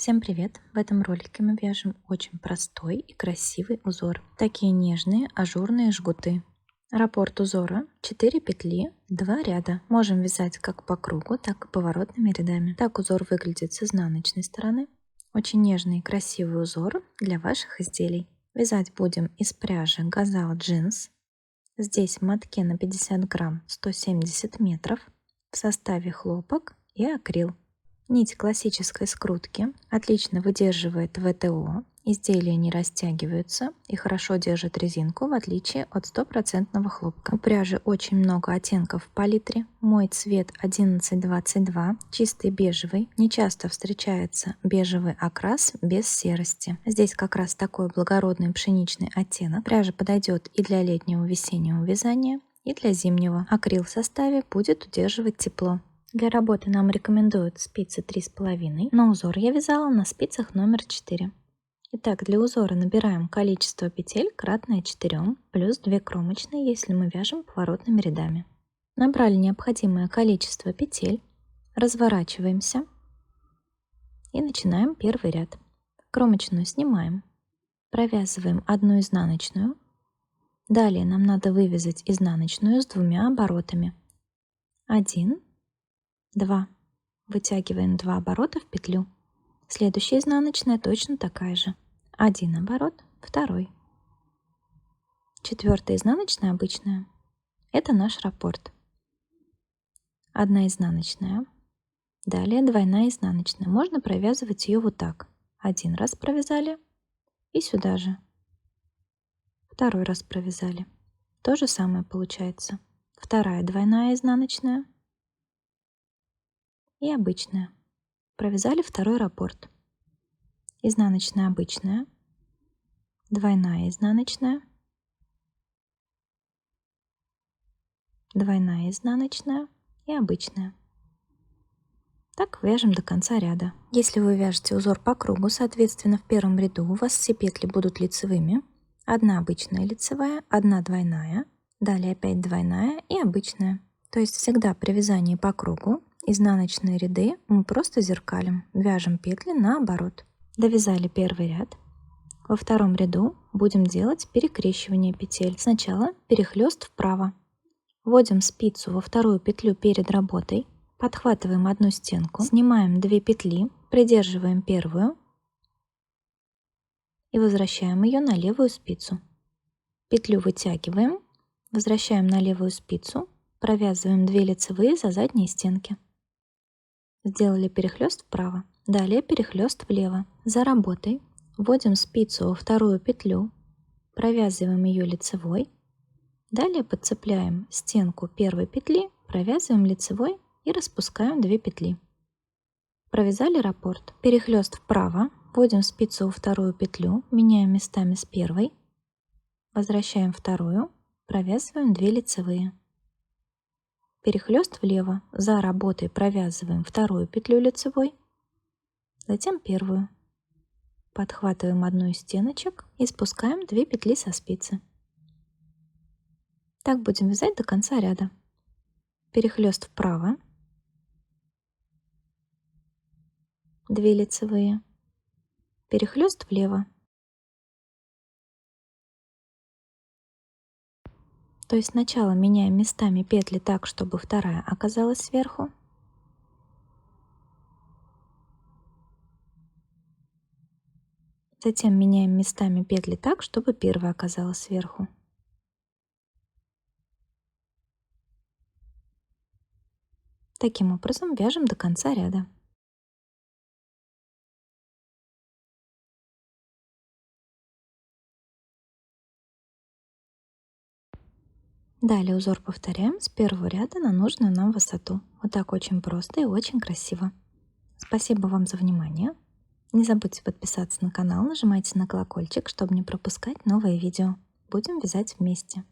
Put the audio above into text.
Всем привет! В этом ролике мы вяжем очень простой и красивый узор. Такие нежные ажурные жгуты. Раппорт узора 4 петли, 2 ряда. Можем вязать как по кругу, так и поворотными рядами. Так узор выглядит с изнаночной стороны. Очень нежный и красивый узор для ваших изделий. Вязать будем из пряжи Газал Jeans. Здесь в мотке на 50 грамм 170 метров. В составе хлопок и акрил. Нить классической скрутки отлично выдерживает ВТО, изделия не растягиваются и хорошо держит резинку, в отличие от стопроцентного хлопка. У пряжи очень много оттенков в палитре. Мой цвет 1122, чистый бежевый. Не часто встречается бежевый окрас без серости. Здесь как раз такой благородный пшеничный оттенок. Пряжа подойдет и для летнего весеннего вязания, и для зимнего. Акрил в составе будет удерживать тепло. Для работы нам рекомендуют спицы 3,5, но узор я вязала на спицах номер 4. Итак, для узора набираем количество петель кратное 4, плюс 2 кромочные, если мы вяжем поворотными рядами. Набрали необходимое количество петель, разворачиваемся и начинаем первый ряд. Кромочную снимаем, провязываем одну изнаночную. Далее нам надо вывязать изнаночную с 2 оборотами. 1, 2. Вытягиваем 2 оборота в петлю. Следующая изнаночная точно такая же. 1 оборот, 2. 4 изнаночная обычная. Это наш раппорт. 1 изнаночная. Далее двойная изнаночная. Можно провязывать ее вот так. 1 раз провязали и сюда же. 2 раз провязали. То же самое получается. 2 двойная изнаночная и обычная. Провязали 2 раппорт. Изнаночная обычная, двойная изнаночная, двойная изнаночная и обычная. Так вяжем до конца ряда. Если вы вяжете узор по кругу, соответственно, в первом ряду у вас все петли будут лицевыми. 1 обычная лицевая, 1 двойная, далее опять двойная и обычная. То есть всегда при вязании по кругу изнаночные ряды мы просто зеркалим, вяжем петли наоборот. Довязали первый ряд. Во втором ряду будем делать перекрещивание петель. Сначала перехлёст вправо. Вводим спицу во вторую петлю перед работой, подхватываем одну стенку, снимаем 2 петли, придерживаем первую и возвращаем ее на левую спицу. Петлю вытягиваем, возвращаем на левую спицу, провязываем 2 лицевые за задние стенки. Сделали перехлёст вправо. Далее перехлёст влево. За работой вводим спицу во вторую петлю, провязываем ее лицевой. Далее подцепляем стенку первой петли, провязываем лицевой и распускаем 2 петли. Провязали раппорт. Перехлёст вправо, вводим спицу во вторую петлю, меняем местами с первой, возвращаем вторую, провязываем 2 лицевые. Перехлёст влево, за работой провязываем вторую петлю лицевой, затем первую. Подхватываем одну из стеночек и спускаем 2 петли со спицы. Так будем вязать до конца ряда. Перехлёст вправо, 2 лицевые, перехлёст влево. То есть сначала меняем местами петли так, чтобы вторая оказалась сверху. Затем меняем местами петли так, чтобы первая оказалась сверху. Таким образом вяжем до конца ряда. Далее узор повторяем с первого ряда на нужную нам высоту. Вот так очень просто и очень красиво. Спасибо вам за внимание. Не забудьте подписаться на канал, нажимайте на колокольчик, чтобы не пропускать новые видео. Будем вязать вместе.